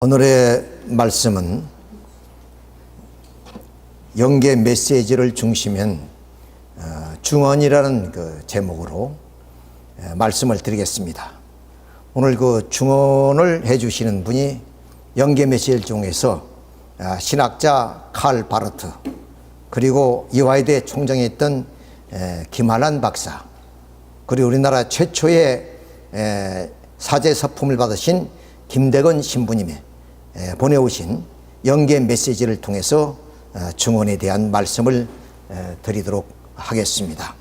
오늘의 말씀은 영계 메시지를 중심엔 중언이라는 그 제목으로 말씀을 드리겠습니다. 오늘 그 중언을 해주시는 분이 영계 메시지를 중에서 신학자 칼 바르트, 그리고 이화여대 총장에 있던 김한란 박사, 그리고 우리나라 최초의 사제 서품을 받으신 김대건 신부님의 보내오신 영계 메시지를 통해서 중언에 대한 말씀을 드리도록 하겠습니다.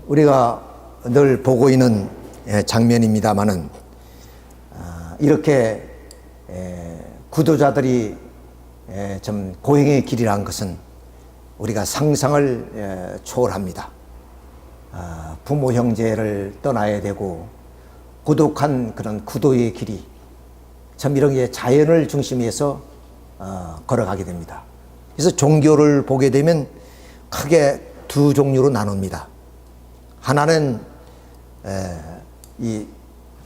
우리가 늘 보고 있는 장면입니다마는 이렇게 구도자들이 좀 고행의 길이란 것은 우리가 상상을 초월합니다. 부모 형제를 떠나야 되고 고독한 그런 구도의 길이 참 이런 게 자연을 중심해서 걸어가게 됩니다. 그래서 종교를 보게 되면 크게 두 종류로 나눕니다. 하나는 이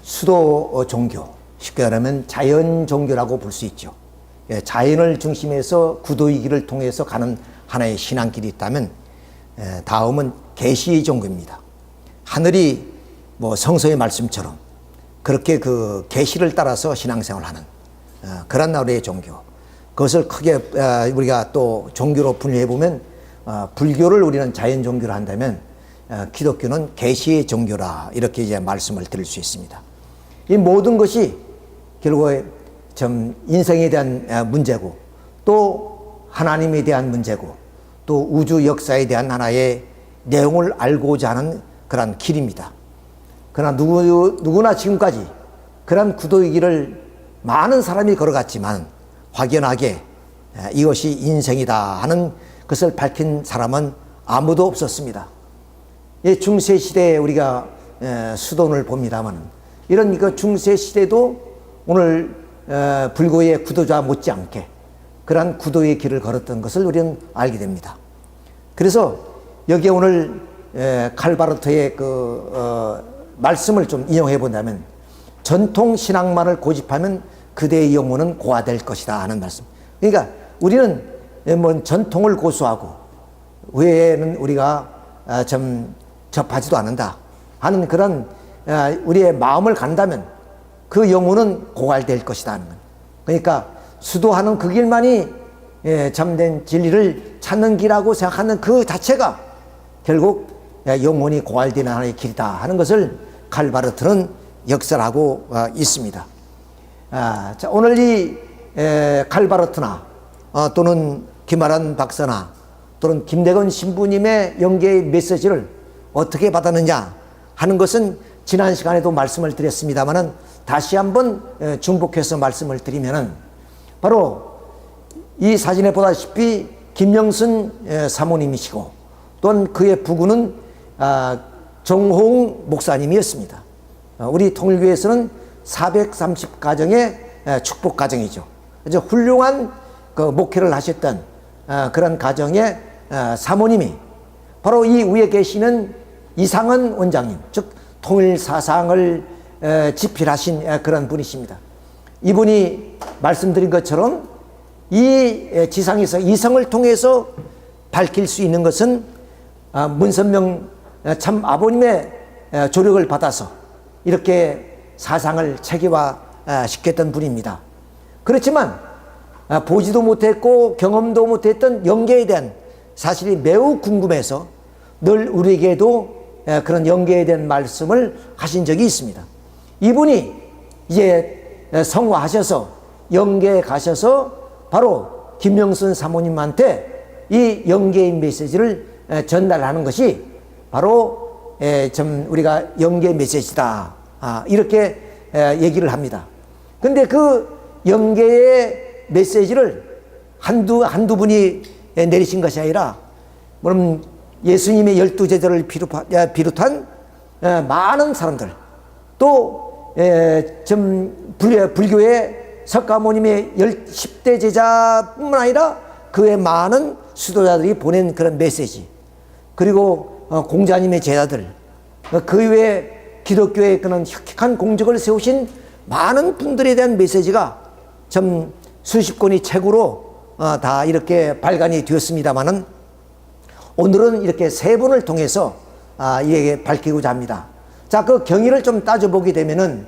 수도 종교, 쉽게 말하면 자연 종교라고 볼 수 있죠. 자연을 중심해서 구도의 길을 통해서 가는 하나의 신앙길이 있다면 다음은 계시 종교입니다. 하늘이 뭐 성서의 말씀처럼 그렇게 그 계시를 따라서 신앙생활을 하는 그런 나라의 종교. 그것을 크게 우리가 또 종교로 분류해 보면 불교를 우리는 자연 종교로 한다면 기독교는 계시의 종교라, 이렇게 이제 말씀을 드릴 수 있습니다. 이 모든 것이 결국에 좀 인생에 대한 문제고, 또 하나님에 대한 문제고, 또 우주 역사에 대한 하나의 내용을 알고자 하는 그런 길입니다. 그러나 누구나 지금까지 그런 구도의 길을 많은 사람이 걸어갔지만 확연하게 이것이 인생이다 하는 것을 밝힌 사람은 아무도 없었습니다. 중세시대에 우리가 수도원을 봅니다만 이런 그 중세시대도 오늘 불교의 구도자 못지않게 그러한 구도의 길을 걸었던 것을 우리는 알게 됩니다. 그래서 여기에 오늘 칼 바르트의 그 말씀을 좀 인용해 본다면, 전통 신앙만을 고집하면 그대의 영혼은 고아될 것이다 하는 말씀. 그러니까 우리는 뭐 전통을 고수하고 외에는 우리가 좀 접하지도 않는다 하는 그런 우리의 마음을 간다면 그 영혼은 고갈될 것이다 하는 것. 그러니까 수도하는 그 길만이 참된 진리를 찾는 길이라고 생각하는 그 자체가 결국 영혼이 고갈되는 하나의 길이다 하는 것을 칼 바르트는 역설하고 있습니다. 자, 오늘 이 칼 바르트나 또는 김한란 박사나 또는 김대건 신부님의 영계의 메시지를 어떻게 받았느냐 하는 것은 지난 시간에도 말씀을 드렸습니다마는 다시 한번 중복해서 말씀을 드리면은, 바로 이 사진에 보다시피 김영순 사모님이시고 또는 그의 부부는 정호웅 목사님이었습니다. 우리 통일교에서는 430가정의 축복 가정이죠. 아주 훌륭한 그 목회를 하셨던 그런 가정의 사모님이 바로 이 위에 계시는 이상은 원장님, 즉 통일 사상을 집필하신 그런 분이십니다. 이분이 말씀드린 것처럼 이 지상에서 이성을 통해서 밝힐 수 있는 것은 문선명 참 아버님의 조력을 받아서 이렇게 사상을 체계화시켰던 분입니다. 그렇지만 보지도 못했고 경험도 못했던 영계에 대한 사실이 매우 궁금해서 늘 우리에게도 그런 영계에 대한 말씀을 하신 적이 있습니다. 이분이 이제 성화하셔서 영계에 가셔서 바로 김영순 사모님한테 이 영계의 메시지를 전달하는 것이 바로 좀 우리가 영계 메시지다, 이렇게 얘기를 합니다. 근데 그 영계의 메시지를 한두 분이 내리신 것이 아니라, 물론 예수님의 12제자를 비롯한 많은 사람들, 또 좀 불교의 석가모님의 10대 제자뿐만 아니라 그의 많은 수도자들이 보낸 그런 메시지, 그리고 공자님의 제자들, 그 이외에 기독교의 그런 혁혁한 공적을 세우신 많은 분들에 대한 메시지가 좀 수십 권의 책으로 다 이렇게 발간이 되었습니다마는 오늘은 이렇게 세 분을 통해서 이에게 밝히고자 합니다. 자, 그 경위를 좀 따져보게 되면은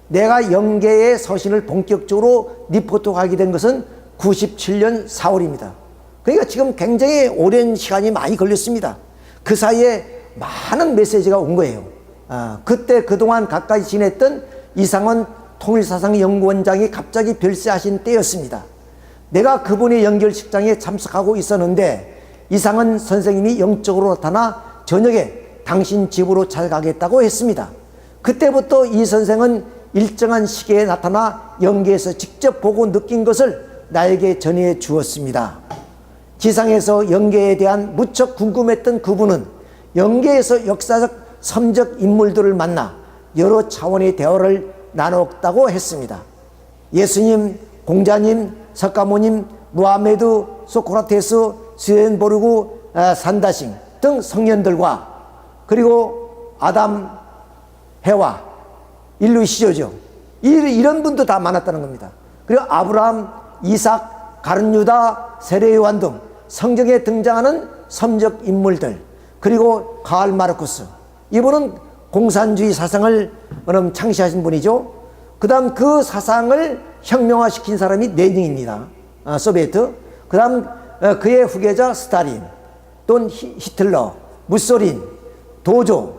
내가 영계의 서신을 본격적으로 리포트하게 된 것은 97년 4월입니다. 그러니까 지금 굉장히 오랜 시간이 많이 걸렸습니다. 그 사이에 많은 메시지가 온 거예요. 그때 그동안 가까이 지냈던 이상원 통일사상연구원장이 갑자기 별세하신 때였습니다. 내가 그분의 연결식장에 참석하고 있었는데 이상원 선생님이 영적으로 나타나 저녁에 당신 집으로 찾아가겠다고 했습니다. 그때부터 이 선생은 일정한 시기에 나타나 영계에서 직접 보고 느낀 것을 나에게 전해 주었습니다. 지상에서 영계에 대한 무척 궁금했던 그분은 영계에서 역사적 섬적 인물들을 만나 여러 차원의 대화를 나눴다고 했습니다. 예수님, 공자님, 석가모님, 무하메드, 소크라테스, 스웬보르그, 산다싱 등 성현들과 그리고 아담, 해와, 인류 시조죠. 이런 분도 다 많았다는 겁니다. 그리고 아브라함, 이삭, 가룟 유다, 세례 요한 등 성경에 등장하는 섬적 인물들, 그리고 카를 마르쿠스, 이분은 공산주의 사상을 창시하신 분이죠. 그 다음 그 사상을 혁명화시킨 사람이 레닌입니다. 소비에트. 그 다음 그의 후계자 스탈린, 또는 히틀러, 무솔린, 도조,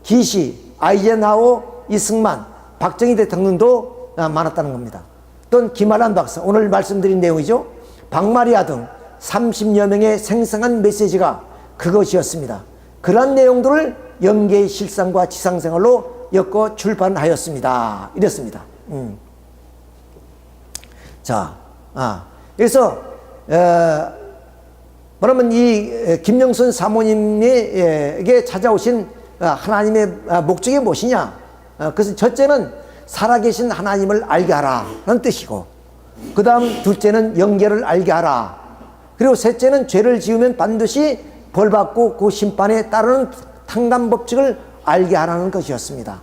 기시, 아이젠하워, 이승만, 박정희 대통령도 많았다는 겁니다. 또는 김아란 박사, 오늘 말씀드린 내용이죠. 박마리아 등 30여 명의 생생한 메시지가 그것이었습니다. 그러한 내용들을 영계의 실상과 지상생활로 엮어 출판하였습니다. 이랬습니다. 자, 그래서 그러면 이 김영순 사모님에게 찾아오신 하나님의 목적이 무엇이냐? 그래서 첫째는 살아계신 하나님을 알게 하라는 뜻이고, 그 다음 둘째는 영계를 알게 하라. 그리고 셋째는 죄를 지으면 반드시 벌받고 그 심판에 따르는 탕감법칙을 알게 하라는 것이었습니다.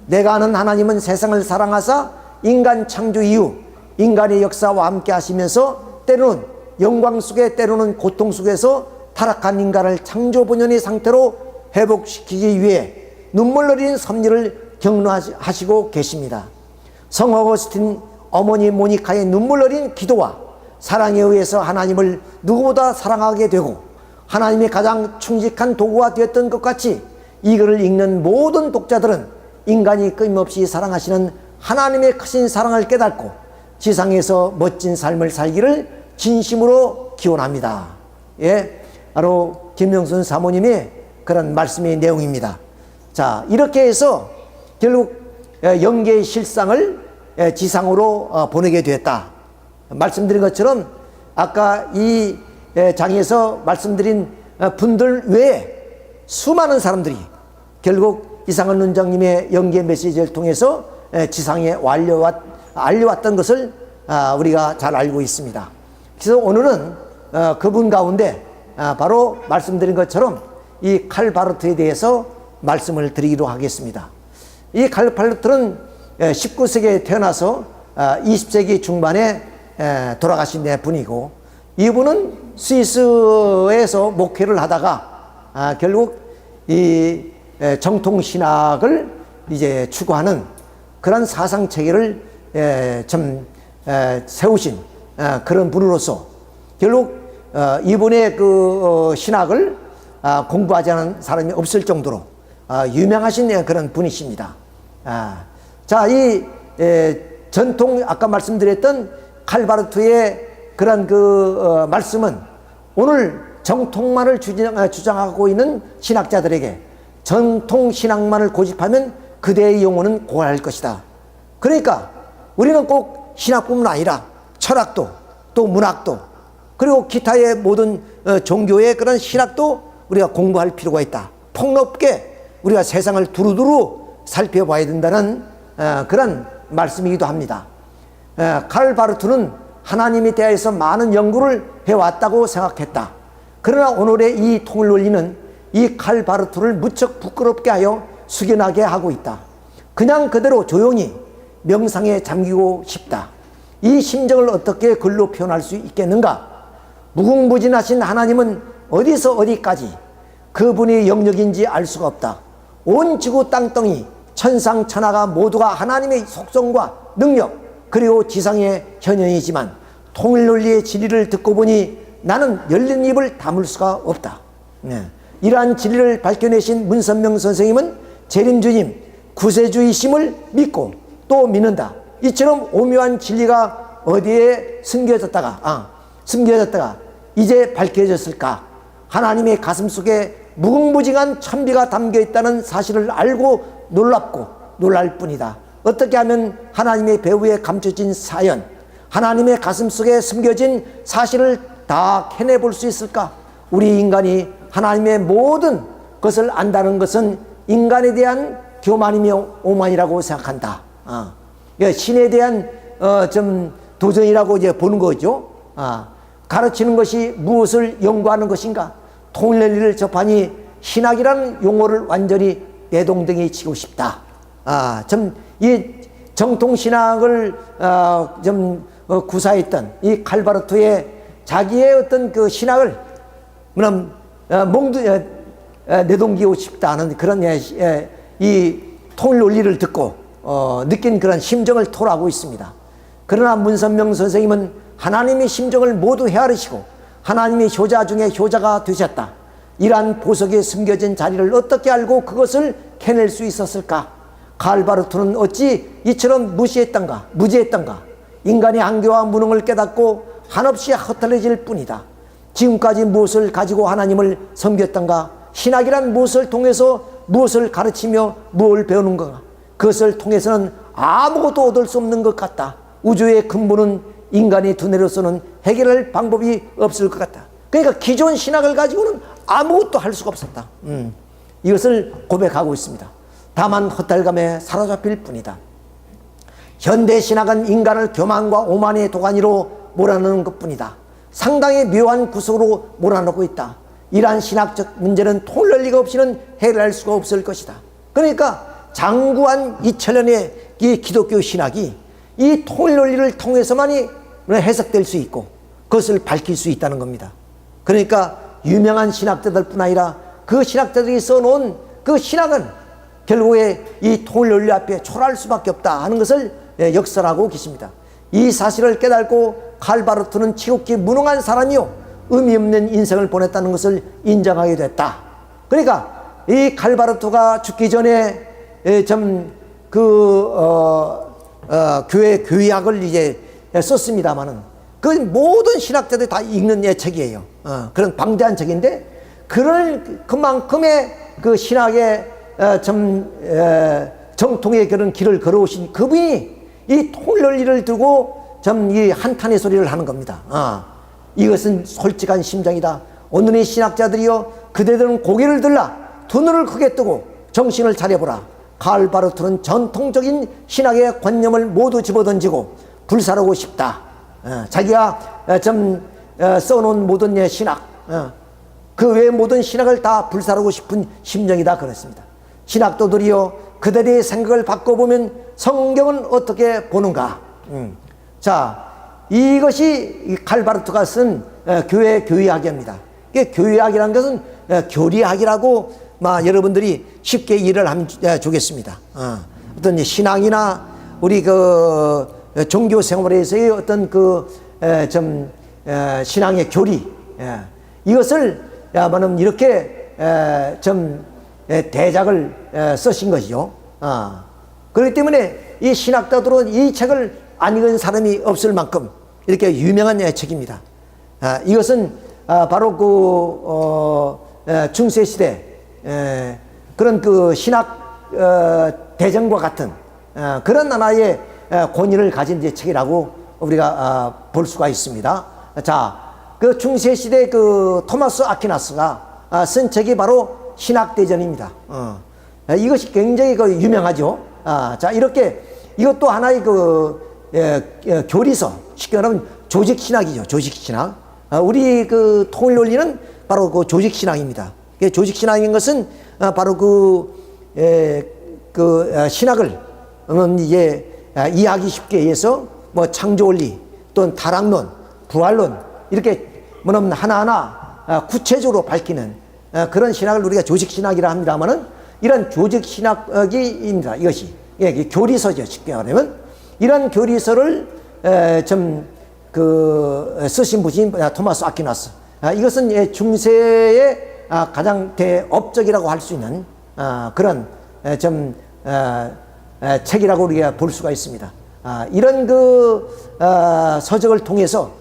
내가 아는 하나님은 세상을 사랑하사 인간 창조 이후 인간의 역사와 함께 하시면서 때로는 영광 속에 때로는 고통 속에서 타락한 인간을 창조 본연의 상태로 회복시키기 위해 눈물 흘린 섭리를 격려하시고 계십니다. 성 어거스틴 어머니 모니카의 눈물 흘린 기도와 사랑에 의해서 하나님을 누구보다 사랑하게 되고 하나님의 가장 충직한 도구가 되었던 것 같이 이 글을 읽는 모든 독자들은 인간이 끊임없이 사랑하시는 하나님의 크신 사랑을 깨닫고 지상에서 멋진 삶을 살기를 진심으로 기원합니다. 예, 바로 김영순 사모님의 그런 말씀의 내용입니다. 자, 이렇게 해서 결국 영계의 실상을 지상으로 보내게 되었다. 말씀드린 것처럼 아까 이 장에서 말씀드린 분들 외에 수많은 사람들이 결국 이상한 원장님의 영계 메시지를 통해서 지상에 알려왔던 것을 우리가 잘 알고 있습니다. 그래서 오늘은 그분 가운데 바로 말씀드린 것처럼 이 칼 바르트에 대해서 말씀을 드리기로 하겠습니다. 이 칼 바르트는 19세기에 태어나서 20세기 중반에 돌아가신 분이고, 이분은 스위스에서 목회를 하다가 결국 이 정통신학을 이제 추구하는 그런 사상 체계를 좀 세우신 그런 분으로서 결국 이분의 그 신학을 공부하지 않은 사람이 없을 정도로 유명하신 그런 분이십니다. 자, 이 전통 아까 말씀드렸던 칼바르트의 그런 그 말씀은 오늘 정통만을 주장하고 있는 신학자들에게 전통 신학만을 고집하면 그대의 영혼은 고갈할 것이다. 그러니까 우리는 꼭 신학뿐만 아니라 철학도 또 문학도 그리고 기타의 모든 종교의 그런 신학도 우리가 공부할 필요가 있다. 폭넓게 우리가 세상을 두루두루 살펴봐야 된다는 그런 말씀이기도 합니다. 칼 바르트는 하나님에 대해서 많은 연구를 해왔다고 생각했다. 그러나 오늘의 이 통일 논리는 이 칼바르트를 무척 부끄럽게 하여 숙연하게 하고 있다. 그냥 그대로 조용히 명상에 잠기고 싶다. 이 심정을 어떻게 글로 표현할 수 있겠는가? 무궁무진하신 하나님은 어디서 어디까지 그분의 영역인지 알 수가 없다. 온 지구 땅덩이 천상천하가 모두가 하나님의 속성과 능력 그리고 지상의 현현이지만 통일논리의 진리를 듣고 보니 나는 열린 입을 다물 수가 없다. 이러한 진리를 밝혀내신 문선명 선생님은 재림주님 구세주이심을 믿고 또 믿는다. 이처럼 오묘한 진리가 어디에 숨겨졌다가 이제 밝혀졌을까? 하나님의 가슴 속에 무궁무진한 천비가 담겨 있다는 사실을 알고 놀랍고 놀랄 뿐이다. 어떻게 하면 하나님의 배후에 감춰진 사연, 하나님의 가슴 속에 숨겨진 사실을 다 캐내볼 수 있을까? 우리 인간이 하나님의 모든 것을 안다는 것은 인간에 대한 교만이며 오만이라고 생각한다. 신에 대한 좀 도전이라고 이제 보는 거죠. 가르치는 것이 무엇을 연구하는 것인가? 통일논리를 접하니 신학이라는 용어를 완전히 내동댕이 치고 싶다. 이 정통신학을 구사했던 이 칼바르트의 자기의 어떤 그 신학을 내동기고 싶다는 그런 이 통일논리를 듣고 느낀 그런 심정을 토로하고 있습니다. 그러나 문선명 선생님은 하나님의 심정을 모두 헤아리시고 하나님의 효자 중에 효자가 되셨다. 이러한 보석에 숨겨진 자리를 어떻게 알고 그것을 캐낼 수 있었을까? 칼바르트는 어찌 이처럼 무지했던가? 인간의 한계와 무능을 깨닫고 한없이 흩어질 뿐이다. 지금까지 무엇을 가지고 하나님을 섬겼던가? 신학이란 무엇을 통해서 무엇을 가르치며 무엇을 배우는 건가? 그것을 통해서는 아무것도 얻을 수 없는 것 같다. 우주의 근본은 인간의 두뇌로서는 해결할 방법이 없을 것 같다. 그러니까 기존 신학을 가지고는 아무것도 할 수가 없었다. 이것을 고백하고 있습니다. 다만 헛달감에 사로잡힐 뿐이다. 현대 신학은 인간을 교만과 오만의 도가니로 몰아넣는 것뿐이다. 상당히 묘한 구석으로 몰아넣고 있다. 이러한 신학적 문제는 통일논리가 없이는 해결할 수가 없을 것이다. 그러니까 장구한 2000년의 이 기독교 신학이 이 통일논리를 통해서만이 해석될 수 있고 그것을 밝힐 수 있다는 겁니다. 그러니까 유명한 신학자들 뿐 아니라 그 신학자들이 써놓은 그 신학은 결국에 이 통일논리 앞에 초라할 수밖에 없다 하는 것을 역설하고 계십니다. 이 사실을 깨닫고 칼바르트는 지극히 무능한 사람이요 의미 없는 인생을 보냈다는 것을 인정하게 됐다. 그러니까 이 칼바르트가 죽기 전에 교회 교의학을 이제 썼습니다만은 그 모든 신학자들이 다 읽는 책이에요. 그런 방대한 책인데 그만큼의 그 신학의 정통의 그런 길을 걸어오신 그분이 이 통일논리를 두고 이 한탄의 소리를 하는 겁니다. 이것은 솔직한 심정이다. 오늘의 신학자들이여 그대들은 고개를 들라 두 눈을 크게 뜨고 정신을 차려보라. 칼바르트는 전통적인 신학의 관념을 모두 집어던지고 불사르고 싶다. 자기가 써놓은 모든 신학 그 외의 모든 신학을 다 불사르고 싶은 심정이다 그랬습니다. 신학도들이여 그들의 생각을 바꿔보면 성경은 어떻게 보는가? 자, 이것이 칼바르트가 쓴 교회 교의학입니다. 교의학이라는 것은 교리학이라고 여러분들이 쉽게 이해를 하면 좋겠습니다. 어떤 신앙이나 우리 그 종교 생활에서의 어떤 신앙의 교리 이것을 이렇게 대작을 쓰신 것이죠. 그렇기 때문에 이 신학자들은 이 책을 안 읽은 사람이 없을 만큼 이렇게 유명한 책입니다. 이것은 바로 중세 시대 그런 그 신학 대전과 같은 그런 하나의 권위를 가진 책이라고 우리가 볼 수가 있습니다. 자, 그 중세 시대 그 토마스 아퀴나스가 쓴 책이 바로 신학대전입니다. 이것이 굉장히 유명하죠. 자, 이렇게 이것도 하나의 교리서, 쉽게 말하면 조직신학이죠. 조직신학. 우리 그 통일논리는 바로 그 조직신학입니다. 조직신학인 것은 바로 신학을 이제 이해하기 쉽게 해서 뭐 창조원리 또는 타락론, 부활론 이렇게 뭐냐면 하나하나 구체적으로 밝히는 그런 신학을 우리가 조직신학이라 합니다만은 이런 조직신학입니다. 이것이 교리서죠. 쉽게 말하면 이런 교리서를 쓰신 분이 토마스 아퀴나스. 이것은 중세의 가장 대업적이라고 할 수 있는 그런 책이라고 우리가 볼 수가 있습니다. 이런 서적을 통해서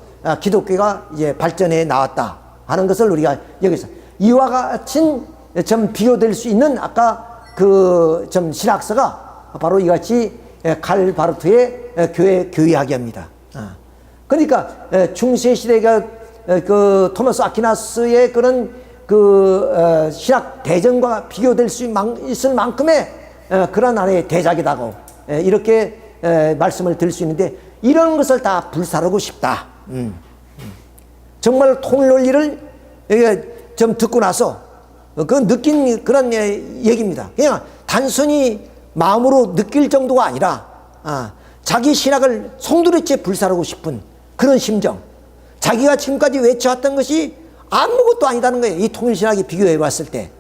기독교가 이제 발전해 나왔다 하는 것을 우리가 여기서 이와 같은 비교될 수 있는 아까 신학서가 바로 이같이 칼 바르트의 교회 교의학입니다. 그러니까 중세 시대가 토마스 아퀴나스의 그런 신학 대전과 비교될 수 있을 만큼의 그런 하나의 대작이라고 이렇게 말씀을 드릴 수 있는데, 이런 것을 다 불사르고 싶다. 정말 통일논리를 좀 듣고 나서 느낀 그런 얘기입니다. 그냥 단순히 마음으로 느낄 정도가 아니라 자기 신학을 송두리째 불사르고 싶은 그런 심정, 자기가 지금까지 외쳐왔던 것이 아무것도 아니다는 거예요. 이 통일신학이 비교해 봤을 때.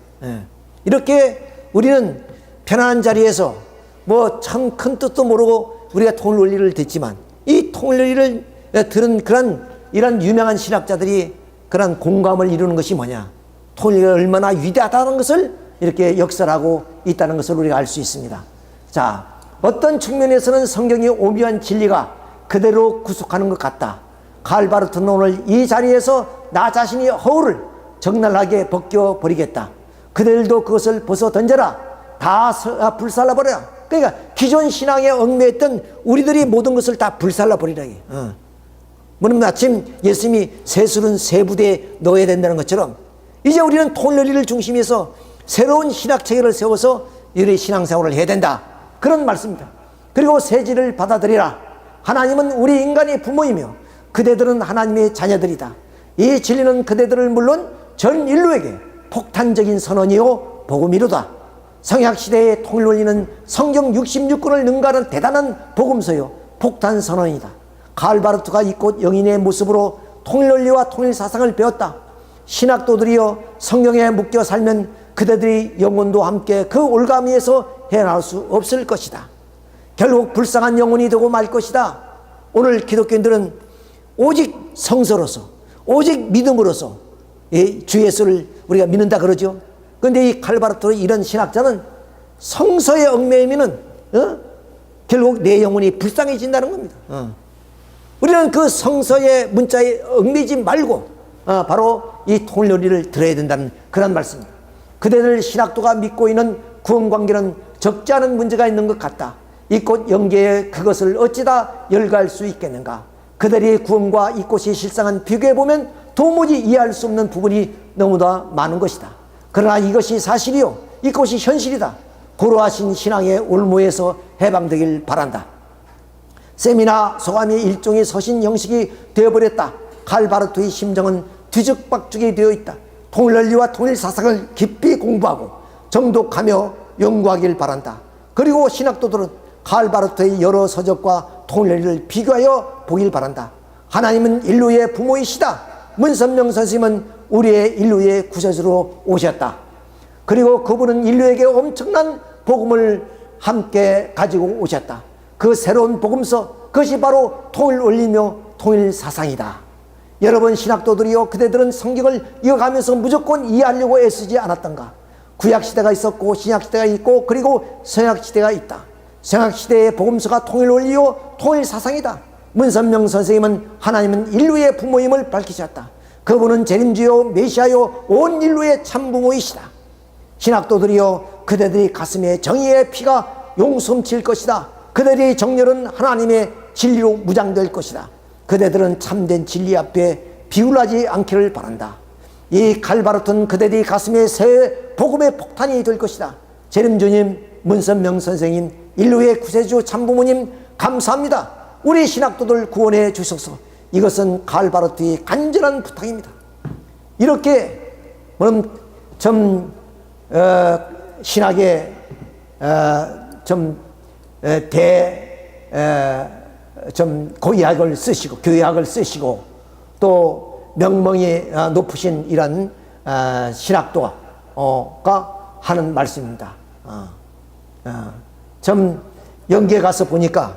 이렇게 우리는 편안한 자리에서 뭐 참 큰 뜻도 모르고 우리가 통일논리를 듣지만, 이 통일논리를 들은 이런 유명한 신학자들이 그런 공감을 이루는 것이 뭐냐, 통일이 얼마나 위대하다는 것을 이렇게 역설하고 있다는 것을 우리가 알 수 있습니다. 자, 어떤 측면에서는 성경의 오묘한 진리가 그대로 구속하는 것 같다. 칼 바르트는 오늘 이 자리에서 나 자신이 허울을 적나라하게 벗겨버리겠다. 그들도 그것을 벗어 던져라. 다 불살라버려라. 그러니까 기존 신앙에 얽매였던 우리들이 모든 것을 다 불살라버리라. 뭐냐면 마침 예수님이 세술은 세 부대에 넣어야 된다는 것처럼 이제 우리는 통일논리를 중심에서 새로운 신학 체계를 세워서 우리의 신앙생활을 해야 된다. 그런 말씀입니다. 그리고 세지를 받아들이라. 하나님은 우리 인간의 부모이며 그대들은 하나님의 자녀들이다. 이 진리는 그대들을 물론 전 인류에게 폭탄적인 선언이요 복음이로다. 성약시대의 통일논리는 성경 66권을 능가하는 대단한 복음서요 폭탄 선언이다. 칼 바르트가 이 꽃 영인의 모습으로 통일논리와 통일사상을 배웠다. 신학도들이여 성경에 묶여 살면 그대들이 영혼도 함께 그 올가미에서 헤어나올 수 없을 것이다. 결국 불쌍한 영혼이 되고 말 것이다. 오늘 기독교인들은 오직 성서로서, 오직 믿음으로서 주 예수를 우리가 믿는다 그러죠. 그런데 이 칼 바르트 이런 신학자는 성서에 얽매이면은 결국 내 영혼이 불쌍해진다는 겁니다. 우리는 그 성서의 문자에 얽매이지 말고 바로 이 통일논리를 들어야 된다는 그런 말씀입니다. 그대들 신학도가 믿고 있는 구원관계는 적지 않은 문제가 있는 것 같다. 이 꽃 영계에 그것을 어찌다 열거할 수 있겠는가. 그들의 구원과 이 꽃이 실상한 비교해보면 도무지 이해할 수 없는 부분이 너무나 많은 것이다. 그러나 이것이 사실이요 이 꽃이 현실이다. 고로하신 신앙의 올무에서 해방되길 바란다. 셈이나 소감이 일종의 서신 형식이 되어버렸다. 칼 바르트의 심정은 뒤죽박죽이 되어 있다. 통일논리와 통일사상을 깊이 공부하고 정독하며 연구하길 바란다. 그리고 신학도들은 칼 바르트의 여러 서적과 통일논리를 비교하여 보길 바란다. 하나님은 인류의 부모이시다. 문선명 선생님은 우리의 인류의 구세주로 오셨다. 그리고 그분은 인류에게 엄청난 복음을 함께 가지고 오셨다. 그 새로운 복음서, 그것이 바로 통일논리며 통일사상이다. 여러분 신학도들이요 그대들은 성경을 이어가면서 무조건 이해하려고 애쓰지 않았던가. 구약시대가 있었고 신약시대가 있고 그리고 서약시대가 있다. 서약시대의 복음서가 통일논리요 통일사상이다. 문선명 선생님은 하나님은 인류의 부모임을 밝히셨다. 그분은 재림주요 메시아요 온 인류의 참부모이시다. 신학도들이요 그대들이 가슴에 정의의 피가 용숨칠 것이다. 그들의 정렬은 하나님의 진리로 무장될 것이다. 그대들은 참된 진리 앞에 비굴하지 않기를 바란다. 이 칼 바르트는 그대들의 가슴에 새 복음의 폭탄이 될 것이다. 재림주님, 문선명 선생님, 인류의 구세주 참부모님 감사합니다. 우리 신학도들 구원해 주소서. 이것은 칼 바르트의 간절한 부탁입니다. 이렇게 좀 신학에 좀 고의학을 쓰시고 교의학을 쓰시고 또 명명이 높으신 이런 신학도가 하는 말씀입니다. 좀 연계에 가서 보니까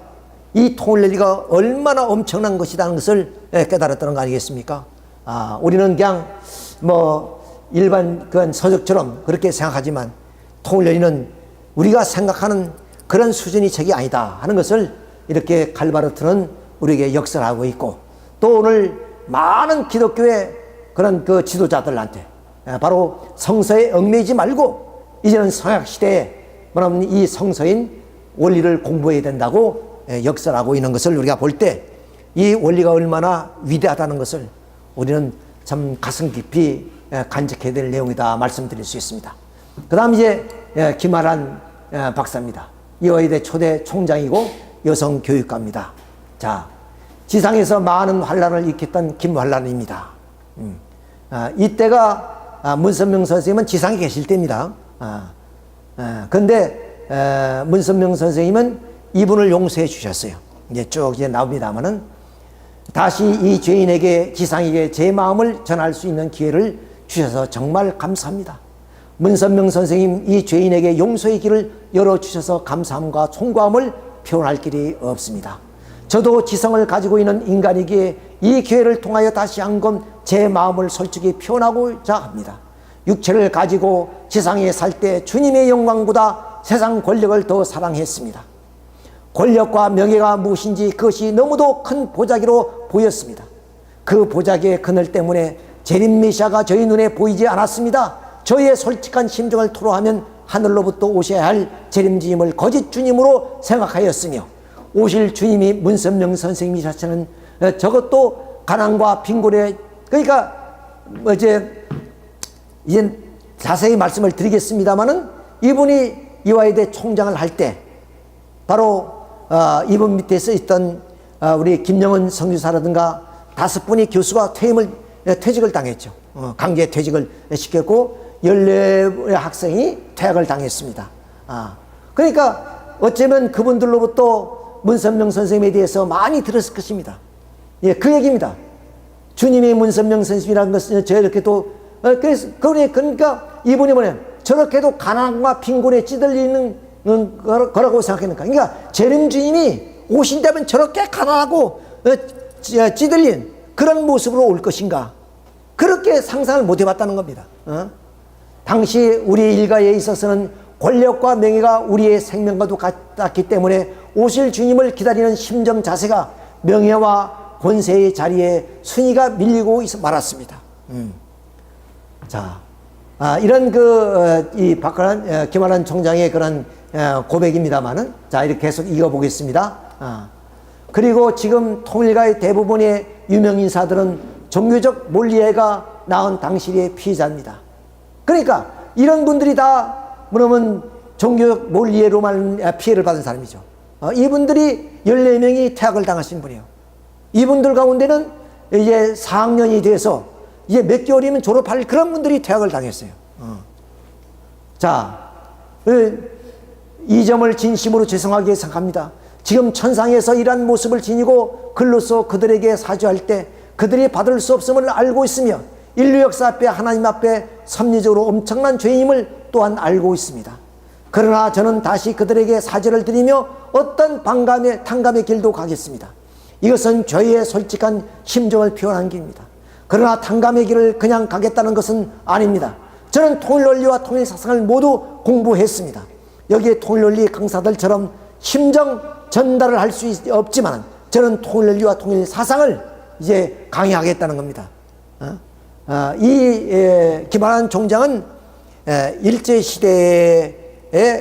이 통일연리가 얼마나 엄청난 것이라는 것을 깨달았다는 거 아니겠습니까? 우리는 그냥 뭐 일반 그런 서적처럼 그렇게 생각하지만 통일연리는 우리가 생각하는 그런 수준의 책이 아니다 하는 것을 이렇게 갈바르트는 우리에게 역설하고 있고, 또 오늘 많은 기독교의 그런 그 지도자들한테 바로 성서에 얽매이지 말고 이제는 성약 시대에 뭐냐면 이 성서인 원리를 공부해야 된다고 역설하고 있는 것을 우리가 볼 때 이 원리가 얼마나 위대하다는 것을 우리는 참 가슴 깊이 간직해야 될 내용이다 말씀드릴 수 있습니다. 그 다음 이제 김아란 박사입니다. 이화여대 초대 총장이고 여성 교육가입니다. 자, 지상에서 많은 환란을 일으켰던 김환란입니다. 이때가 문선명 선생님은 지상에 계실 때입니다. 그런데 문선명 선생님은 이분을 용서해 주셨어요. 이제 쭉 이제 나옵니다만은 다시 이 죄인에게 지상에게 제 마음을 전할 수 있는 기회를 주셔서 정말 감사합니다. 문선명 선생님 이 죄인에게 용서의 길을 열어주셔서 감사함과 송구함을 표현할 길이 없습니다. 저도 지성을 가지고 있는 인간이기에 이 기회를 통하여 다시 한번 제 마음을 솔직히 표현하고자 합니다. 육체를 가지고 지상에 살 때 주님의 영광보다 세상 권력을 더 사랑했습니다. 권력과 명예가 무엇인지 그것이 너무도 큰 보자기로 보였습니다. 그 보자기의 그늘 때문에 재림 메시아가 저희 눈에 보이지 않았습니다. 저희의 솔직한 심정을 토로하면 하늘로부터 오셔야 할 재림 주님을 거짓 주님으로 생각하였으며, 오실 주님이 문선명 선생님이셨다는 저것도 가난과 빈곤에, 그러니까 이제 자세히 말씀을 드리겠습니다마는 이분이 이화여대 총장을 할 때 바로 이분 밑에서 있던 우리 김영은 성주사라든가 5분의 교수가 퇴직을 당했죠. 강제 퇴직을 시켰고 14명의 학생이 퇴학을 당했습니다. 그러니까 어쩌면 그분들로부터 문선명 선생님에 대해서 많이 들었을 것입니다. 예, 그 얘기입니다. 주님이 문선명 선생님이라는 것은 저렇게도 그러니까 이분이 뭐냐면 저렇게도 가난과 빈곤에 찌들리는 거라고 생각했는가. 그러니까 재림 주님이 오신다면 저렇게 가난하고 찌들린 그런 모습으로 올 것인가, 그렇게 상상을 못 해봤다는 겁니다. 당시 우리 일가에 있어서는 권력과 명예가 우리의 생명과도 같았기 때문에 오실 주님을 기다리는 심정 자세가 명예와 권세의 자리에 순위가 밀리고 말았습니다. 자, 이런 이 김환란 총장의 그런 고백입니다만은, 자, 이렇게 계속 이어보겠습니다. 그리고 지금 통일가의 대부분의 유명 인사들은 종교적 몰리에가 낳은 당시의 피해자입니다. 그러니까 이런 분들이 다 뭐냐면 종교적 몰리에로만 피해를 받은 사람이죠. 이분들이 14명이 퇴학을 당하신 분이에요. 이분들 가운데는 이제 4학년이 돼서 이제 몇 개월이면 졸업할 그런 분들이 퇴학을 당했어요. 자, 이 점을 진심으로 죄송하게 생각합니다. 지금 천상에서 이러한 모습을 지니고 글로써 그들에게 사죄할 때 그들이 받을 수 없음을 알고 있으며 인류 역사 앞에 하나님 앞에 섭리적으로 엄청난 죄임을 또한 알고 있습니다. 그러나 저는 다시 그들에게 사죄를 드리며 어떤 탕감의 길도 가겠습니다. 이것은 저희의 솔직한 심정을 표현한 길입니다. 그러나 탕감의 길을 그냥 가겠다는 것은 아닙니다. 저는 통일논리와 통일사상을 모두 공부했습니다. 여기에 통일논리 강사들처럼 심정 전달을 할 수 없지만 저는 통일논리와 통일사상을 이제 강의하겠다는 겁니다. 김환란 총장은 일제시대에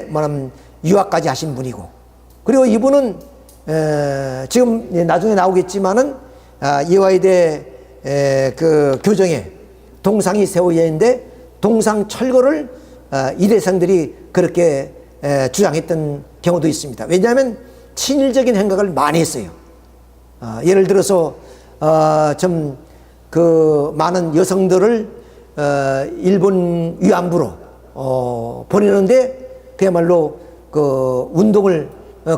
뭐냐면 유학까지 하신 분이고, 그리고 이분은 지금 나중에 나오겠지만은 이화여대 그 교정에 동상이 세워져 있는데 동상 철거를 일회생들이 그렇게 주장했던 경우도 있습니다. 왜냐하면 친일적인 행각을 많이 했어요. 예를 들어서 좀 그 많은 여성들을 일본 위안부로 보내는데 그야말로 그 운동을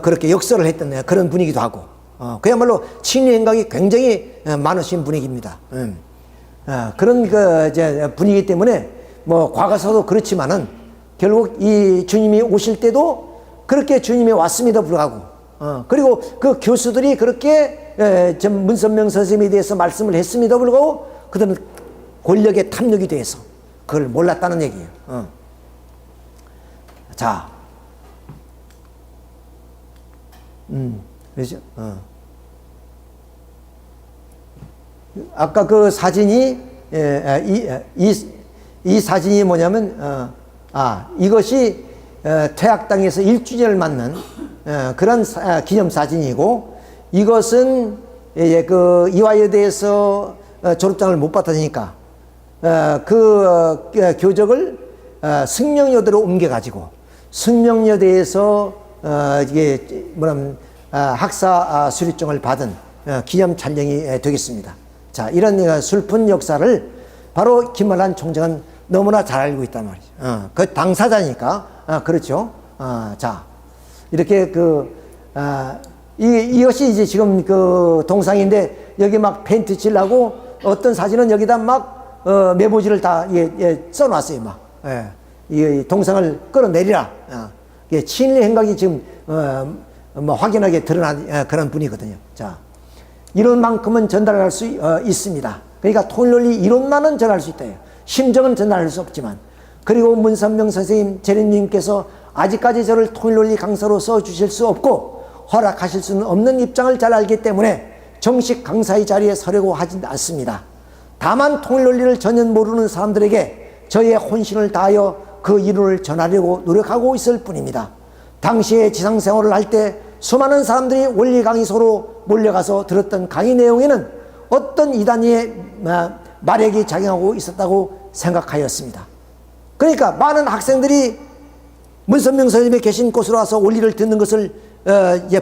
그렇게 역설을 했던 그런 분이기도 하고 그야말로 친일 행각이 굉장히 많으신 분위기입니다. 그런 그 이제 분위기 때문에 뭐 과거서도 그렇지만은 결국 이 주님이 오실 때도 그렇게 주님이 왔음에도 불구하고 그리고 그 교수들이 그렇게 문선명 선생님에 대해서 말씀을 했음에도 불구하고 그들은 권력의 탐욕이 돼서 그걸 몰랐다는 얘기예요. 자, 그렇죠. 아까 그 사진이 이 사진이 뭐냐면 이것이 퇴학당에서 1주년을 맞는 그런 기념 사진이고 이것은 그 이화여대에서 졸업장을 못 받으니까 그 교적을 승명여대로 옮겨가지고 승명여대에서 이게 뭐냐면 학사 수료증을 받은 기념 촬영이 되겠습니다. 자, 이런 슬픈 역사를 바로 김환란 총장은 너무나 잘 알고 있단 말이죠. 그 당사자니까 그렇죠. 자, 이렇게 이것이 이제 지금 그 동상인데 여기 막 페인트 칠하고 어떤 사진은 여기다 막 메모지를 다 써놨어요. 막 이 동상을 끌어내리라. 친일 행각이 지금 뭐 확연하게 드러난 그런 분이거든요. 자, 이론만큼은 전달할 수 있습니다. 그러니까 통일논리 이론만은 전할 수 있다. 심정은 전달할 수 없지만 그리고 문선명 선생님 재림님께서 아직까지 저를 통일논리 강사로 써주실 수 없고 허락하실 수는 없는 입장을 잘 알기 때문에 정식 강사의 자리에 서려고 하진 않습니다. 다만 통일논리를 전혀 모르는 사람들에게 저의 혼신을 다하여 그 이론을 전하려고 노력하고 있을 뿐입니다. 당시에 지상생활을 할 때 수많은 사람들이 원리 강의소로 몰려가서 들었던 강의 내용에는 어떤 이단의 마력이 작용하고 있었다고 생각하였습니다. 그러니까 많은 학생들이 문선명 선생님이 계신 곳으로 와서 원리를 듣는 것을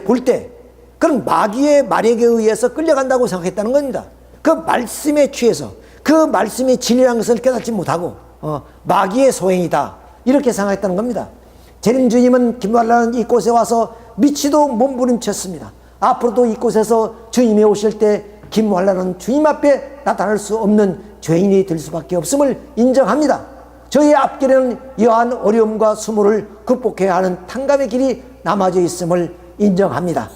볼 때 그런 마귀의 마력에 의해서 끌려간다고 생각했다는 겁니다. 그 말씀에 취해서 그 말씀이 진리라는 것을 깨닫지 못하고 마귀의 소행이다 이렇게 생각했다는 겁니다. 재림주님은 김환란 이곳에 와서 미치도 몸부림쳤습니다. 앞으로도 이곳에서 주님이 오실 때 김환란은 주님 앞에 나타날 수 없는 죄인이 될 수밖에 없음을 인정합니다. 저희 앞길에는 이러한 어려움과 수모를 극복해야 하는 탕감의 길이 남아져 있음을 인정합니다.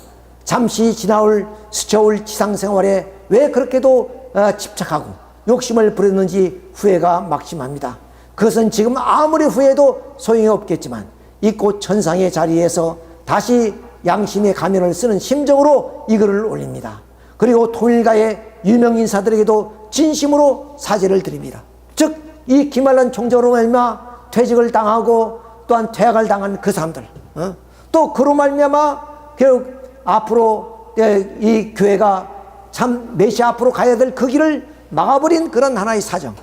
잠시 스쳐올 지상생활에 왜 그렇게도 집착하고 욕심을 부렸는지 후회가 막심합니다. 그것은 지금 아무리 후회해도 소용이 없겠지만 이곳 천상의 자리에서 다시 양심의 가면을 쓰는 심정으로 이 글을 올립니다. 그리고 통일가의 유명 인사들에게도 진심으로 사죄를 드립니다. 즉 이 김환란 총장으로 말미암아 퇴직을 당하고 또한 퇴학을 당한 그 사람들 또 그로 말미암아 결국 앞으로 이 교회가 참 메시아 앞으로 가야 될 그 길을 막아버린 그런 하나의 사정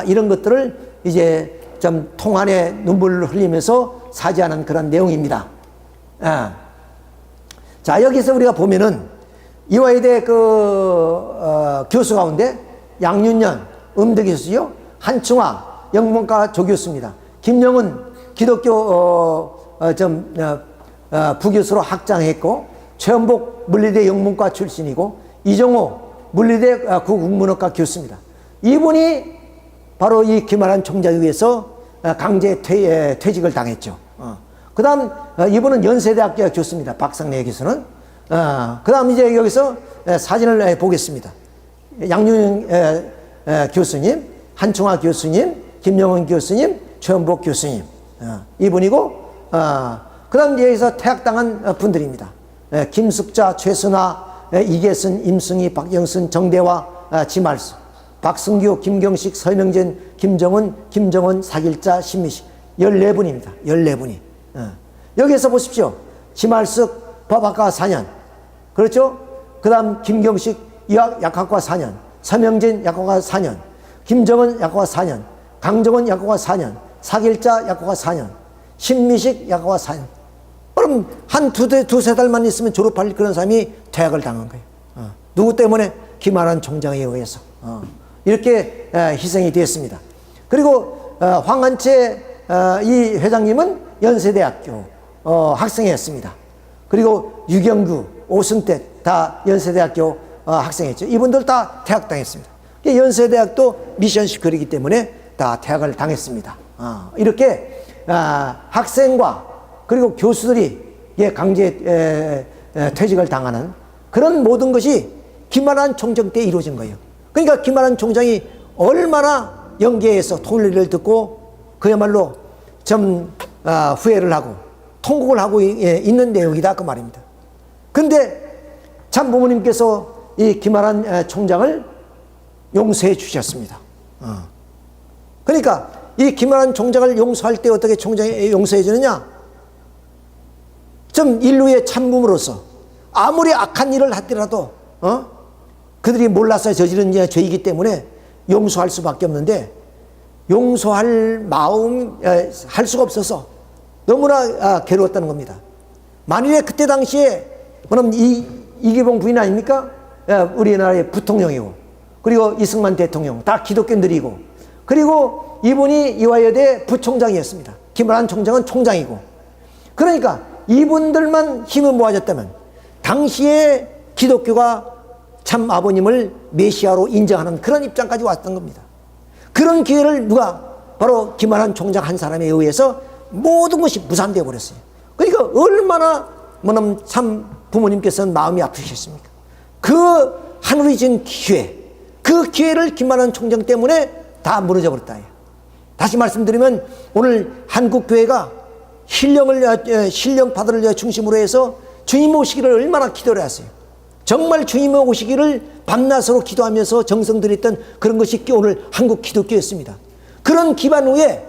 이런 것들을 이제 좀 통안에 눈물을 흘리면서 사죄하는 그런 내용입니다. 자, 여기서 우리가 보면은 이화여대 교수 가운데 양윤년 음대 교수요, 한충화 영문과 조교수입니다. 김영은 기독교 부교수로 학장했고 최원복 물리대 영문과 출신이고 이정호 물리대 국문학과 교수입니다. 이분이 바로 이 김환란 총장에 의해서 강제 퇴직을 당했죠. 그 다음 이분은 연세대학교 교수입니다. 박상래 교수는. 그 다음 이제 여기서 사진을 보겠습니다. 양윤 교수님, 한충화 교수님, 김영은 교수님, 최원복 교수님 이분이고 그 다음 여기서 퇴학당한 분들입니다. 김숙자, 최순아, 이계순, 임승희, 박영순, 정대화, 지말수, 박승규, 김경식, 서명진, 김정은, 김정은, 사길자, 신미식 14분입니다. 14분이. 여기서 보십시오. 지말숙 법학과 4년. 그렇죠? 그 다음 김경식 약학과 4년. 서명진 약학과 4년. 김정은 약학과 4년. 강정은 약학과 4년. 사길자 약학과 4년. 신미식 약학과 4년. 그럼 한 두세 달만 있으면 졸업할 그런 사람이 퇴학을 당한 거예요. 누구 때문에? 김환란 총장에 의해서. 이렇게 희생이 되었습니다. 그리고 황한채 이 회장님은 연세대학교 학생이었습니다. 그리고 유경규, 오승택 다 연세대학교 학생이었죠. 이분들 다 퇴학당했습니다. 연세대학도 미션 시컬이기 때문에 다 퇴학을 당했습니다. 이렇게 학생과 그리고 교수들이 강제 퇴직을 당하는 그런 모든 것이 김한한 총장 때 이루어진 거예요. 그러니까 김한한 총장이 얼마나 영계에서 통일을 듣고 그야말로 좀 후회를 하고 통곡을 하고 있는 내용이다 그 말입니다. 그런데 참 부모님께서 이 김한한 총장을 용서해 주셨습니다. 그러니까 이 김한한 총장을 용서할 때 어떻게 총장이 용서해 주느냐? 좀 인류의 참부모로서 아무리 악한 일을 하더라도 그들이 몰라서 저지른 죄이기 때문에 용서할 수밖에 없는데 용서할 마음 할 수가 없어서 너무나 괴로웠다는 겁니다. 만일에 그때 당시에 그럼 이기봉 부인 아닙니까? 우리나라의 부통령이고 그리고 이승만 대통령 다 기독교인들이고 그리고 이분이 이화여대 부총장이었습니다. 김한한 총장은 총장이고 그러니까 이분들만 힘을 모아졌다면 당시에 기독교가 참 아버님을 메시아로 인정하는 그런 입장까지 왔던 겁니다. 그런 기회를 누가 바로 김한한 총장 한 사람에 의해서 모든 것이 무산되어 버렸어요. 그러니까 얼마나 참 부모님께서는 마음이 아프셨습니까? 그 하늘이 준 기회, 그 기회를 김한한 총장 때문에 다 무너져 버렸다. 다시 말씀드리면 오늘 한국교회가 신령파들을 중심으로 해서 주님 오시기를 얼마나 기도를 했어요. 정말 주님 오시기를 밤낮으로 기도하면서 정성 들였던 그런 것이 오늘 한국 기독교였습니다. 그런 기반 후에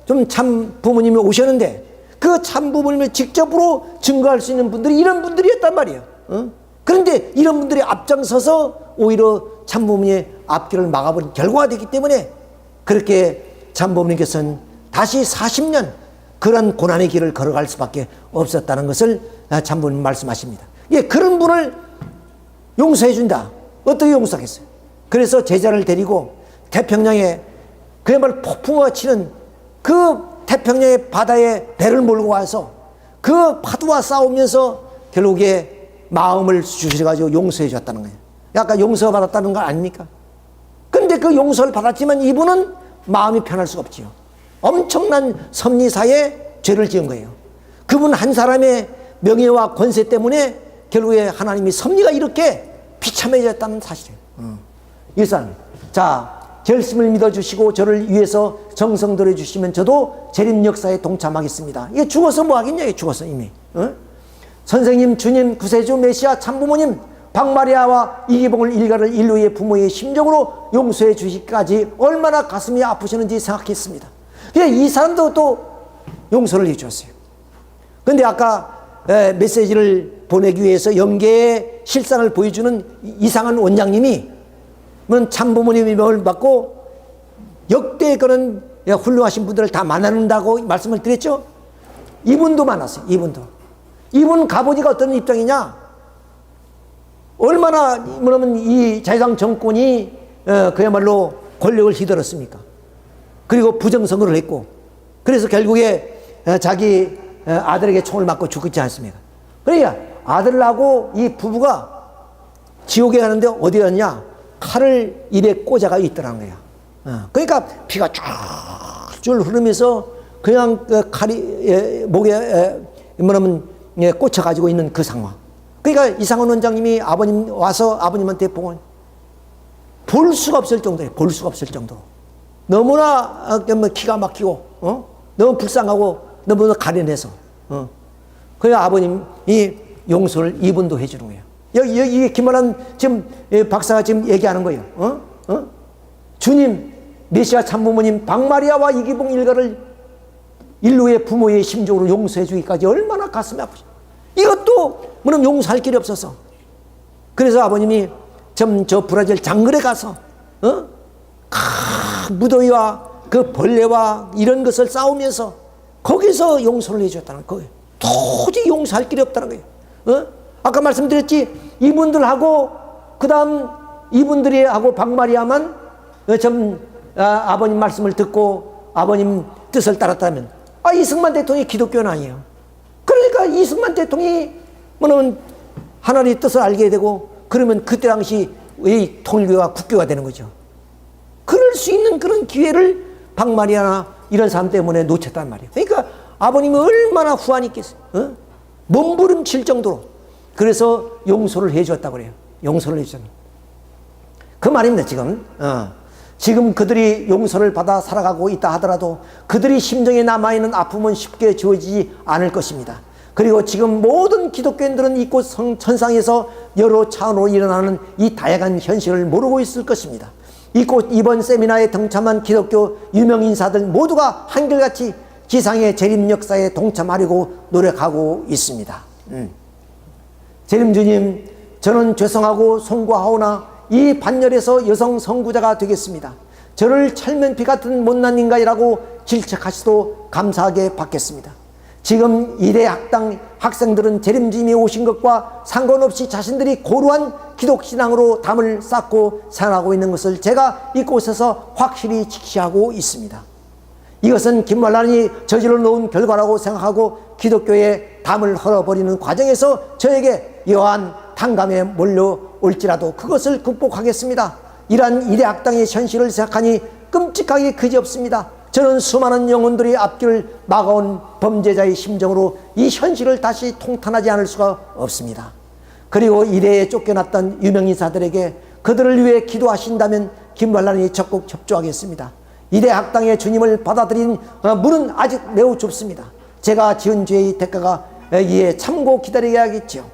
좀 참 부모님이 오셨는데 그 참 부모님을 직접으로 증거할 수 있는 분들이 이런 분들이었단 말이에요. 그런데 이런 분들이 앞장서서 오히려 참 부모님의 앞길을 막아버린 결과가 되기 때문에 그렇게 참 부모님께서는 다시 40년 그런 고난의 길을 걸어갈 수밖에 없었다는 것을 참 부모님 말씀하십니다. 그런 분을 용서해 준다. 어떻게 용서하겠어요? 그래서 제자를 데리고 태평양에 그야말로 폭풍우가 치는 그 태평양의 바다에 배를 몰고 와서 그 파도와 싸우면서 결국에 마음을 주셔가지고 용서해 줬다는 거예요. 약간 용서받았다는 거 아닙니까? 근데 그 용서를 받았지만 이분은 마음이 편할 수가 없지요. 엄청난 섭리사에 죄를 지은 거예요. 그분 한 사람의 명예와 권세 때문에 결국에 하나님이 섭리가 이렇게 비참해졌다는 사실이에요. 일산, 자, 결심을 믿어주시고 저를 위해서 정성 들여주시면 저도 재림 역사에 동참하겠습니다. 이게 죽어서 뭐 하겠냐, 이게 죽어서 이미. 선생님, 주님, 구세주, 메시아, 참부모님, 박마리아와 이기봉을 일가를 인류의 부모의 심정으로 용서해 주시기까지 얼마나 가슴이 아프셨는지 생각했습니다. 이 사람도 또 용서를 해 주었어요. 그런데 아까 메시지를 보내기 위해서 영계의 실상을 보여주는 이상한 원장님이 참부모님의 명을 받고 역대 그런 훌륭하신 분들을 다 만난다고 말씀을 드렸죠. 이분도 만났어요. 이분 가보니까 어떤 입장이냐, 얼마나 이 자유당 정권이 그야말로 권력을 휘둘렀습니까? 그리고 부정선거를 했고 그래서 결국에 자기 아들에게 총을 맞고 죽었지 않습니까? 그러니까 아들하고 이 부부가 지옥에 가는데 어디 갔냐? 칼을 입에 꽂아가 있더라는 거야. 그러니까 피가 쫙줄 흐르면서 그냥 칼이 목에 꽂혀가지고 있는 그 상황. 그러니까 이상원 원장님이 아버님 와서 아버님한테 보고 볼 수가 없을 정도예요. 볼 수가 없을 정도로. 너무나 기가 막히고 너무 불쌍하고 너무나 가련해서 그래서 아버님이 용서를 이분도 해주는 거예요. 여기 김한한 지금 박사가 지금 얘기하는 거예요. 주님, 메시아 참부모님 박마리아와 이기봉 일가를 인류의 부모의 심정으로 용서해 주기까지 얼마나 가슴이 아프죠. 이것도 물론 용서할 길이 없어서 그래서 아버님이 저 브라질 장글에 가서 무더위와 그 벌레와 이런 것을 싸우면서 거기서 용서를 해줬다는 거예요. 도저히 용서할 길이 없다는 거예요. 아까 말씀드렸지, 이분들하고 그 다음 이분들이 하고 박마리아만 좀 아버님 말씀을 듣고 아버님 뜻을 따랐다면 이승만 대통령이 기독교는 아니에요. 그러니까 이승만 대통령이 뭐냐면 하나님의 뜻을 알게 되고 그러면 그때 당시 이 통일교가 국교가 되는 거죠. 그럴 수 있는 그런 기회를 박마리아나 이런 사람 때문에 놓쳤단 말이에요. 그러니까 아버님이 얼마나 후환이 있겠어요. 몸부림칠 정도로. 그래서 용서를 해주었다고 그래요. 용서를 해주잖아요. 그 말입니다. 지금 그들이 용서를 받아 살아가고 있다 하더라도 그들이 심정에 남아있는 아픔은 쉽게 지워지지 않을 것입니다. 그리고 지금 모든 기독교인들은 이곳 천상에서 여러 차원으로 일어나는 이 다양한 현실을 모르고 있을 것입니다. 이번 세미나에 동참한 기독교 유명 인사들 모두가 한결같이 지상의 재림 역사에 동참하려고 노력하고 있습니다. 재림주님, 저는 죄송하고 송구하오나 이 반열에서 여성 선구자가 되겠습니다. 저를 철면피 같은 못난 인간이라고 질책하시도 감사하게 받겠습니다. 지금 이대 학생들은 재림주님이 오신 것과 상관없이 자신들이 고루한 기독신앙으로 담을 쌓고 살아가고 있는 것을 제가 이곳에서 확실히 직시하고 있습니다. 이것은 김말란이 저질러 놓은 결과라고 생각하고 기독교의 담을 헐어버리는 과정에서 저에게 여한 탕감에 몰려올지라도 그것을 극복하겠습니다. 이러한 이대 학당의 현실을 생각하니 끔찍하게 그지없습니다. 저는 수많은 영혼들이 앞길을 막아온 범죄자의 심정으로 이 현실을 다시 통탄하지 않을 수가 없습니다. 그리고 이대에 쫓겨났던 유명인사들에게 그들을 위해 기도하신다면 김발란이 적극 협조하겠습니다. 이대 학당의 주님을 받아들인 문은 아직 매우 좁습니다. 제가 지은 죄의 대가가 이에 참고 기다려야겠지요.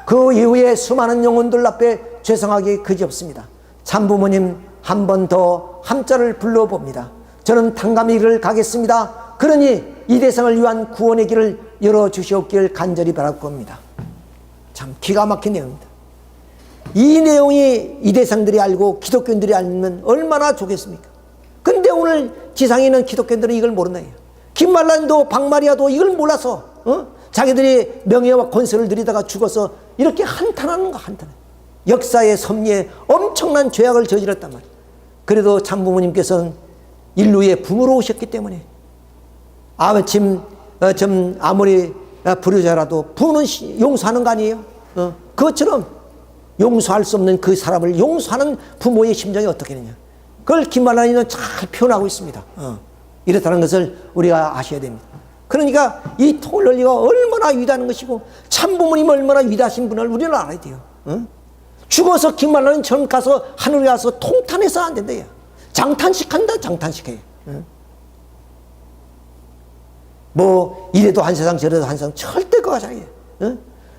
그 이후에 수많은 영혼들 앞에 죄송하기 그지없습니다. 참부모님 한 번 더 함자를 불러봅니다. 저는 탕감의 길을 가겠습니다. 그러니 이 대상을 위한 구원의 길을 열어주시옵길 간절히 바랄 겁니다. 참 기가 막힌 내용입니다. 이 내용이 이 대상들이 알고 기독교인들이 알면 얼마나 좋겠습니까? 근데 오늘 지상에 있는 기독교인들은 이걸 모른다. 김말란도 박마리아도 이걸 몰라서 자기들이 명예와 권세를 누리다가 죽어서 이렇게 한탄하는 거 한탄해. 역사의 섭리에 엄청난 죄악을 저질렀단 말이에요. 그래도 참부모님께서는 인류의 부모로 오셨기 때문에 아무리 불효자라도 부모는 용서하는 거 아니에요? 그것처럼 용서할 수 없는 그 사람을 용서하는 부모의 심정이 어떻겠느냐. 그걸 김말란이는 잘 표현하고 있습니다. 이렇다는 것을 우리가 아셔야 됩니다. 그러니까 이 통일논리가 얼마나 위대한 것이고 참부모님 얼마나 위대하신 분을 우리는 알아야 돼요. 죽어서 김말란처럼 가서 하늘에 가서 통탄해서 안 된다. 장탄식 한다. 장탄식해. 뭐 이래도 한 세상 저래도 한 세상 절대 그거 하잖아요.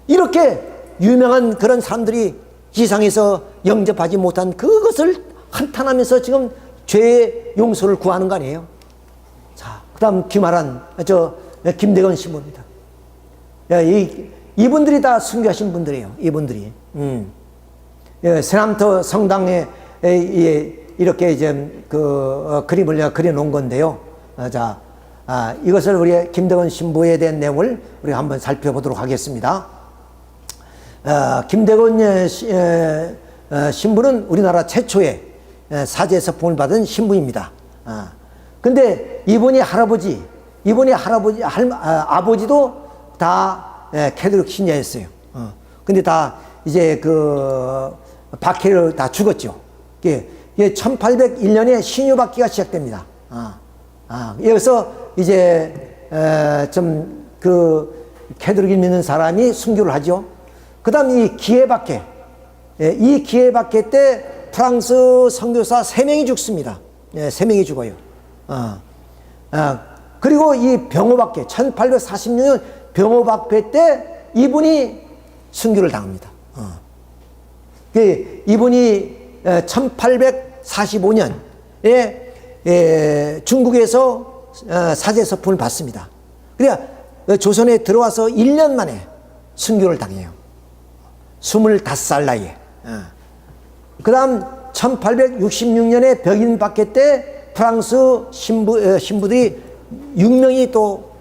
이렇게 유명한 그런 사람들이 지상에서 영접하지 못한 그것을 한탄하면서 지금 죄의 용서를 구하는 거 아니에요. 자, 그 다음 김아란 김대건 신부입니다. 이분들이 다 순교하신 분들이에요. 이분들이 세남터 성당에 이렇게 이제 그림을 내가 그려놓은 건데요. 이것을 우리 김대건 신부에 대한 내용을 우리가 한번 살펴보도록 하겠습니다. 김대건 신부는 우리나라 최초의 사제서품을 받은 신부입니다. 근데 이분이 아버지도 다 캐톨릭 신자였어요. 근데 다 이제 박해를 다 죽었죠. 1801년에 신유박기가 시작됩니다. 여기서 이제 캐톨릭을 믿는 사람이 순교를 하죠. 그 다음 이 기해박해 때 프랑스 선교사 3명이 죽습니다. 3명이 죽어요. 그리고 이 병호박해 1846년 병호박해 때 이분이 순교를 당합니다. 이분이 1845년에 중국에서 사제서품을 받습니다. 그러니까 조선에 들어와서 1년 만에 순교를 당해요. 25살 나이에. 그 다음 1866년에 벽인박해 때 프랑스 신부들이 6명이 또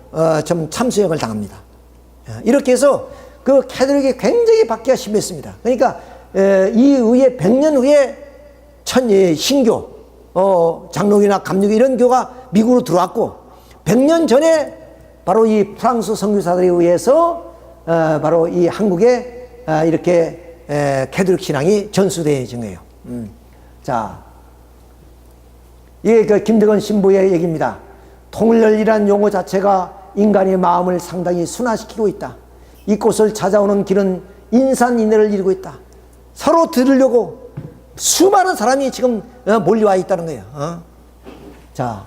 참수역을 당합니다. 이렇게 해서 그 캐톨릭이 굉장히 박해가 심했습니다. 그러니까 이후에 100년 후에 신교 장로교나 감리교 이런 교가 미국으로 들어왔고 100년 전에 바로 이 프랑스 선교사들에 의해서 바로 이 한국에 이렇게 캐톨릭 신앙이 전수되어진 거예요. 자, 이게 그 김대건 신부의 얘기입니다. 통일열이란 용어 자체가 인간의 마음을 상당히 순화시키고 있다. 이곳을 찾아오는 길은 인산인해를 이루고 있다. 서로 들으려고 수많은 사람이 지금 몰려와 있다는 거예요. 자,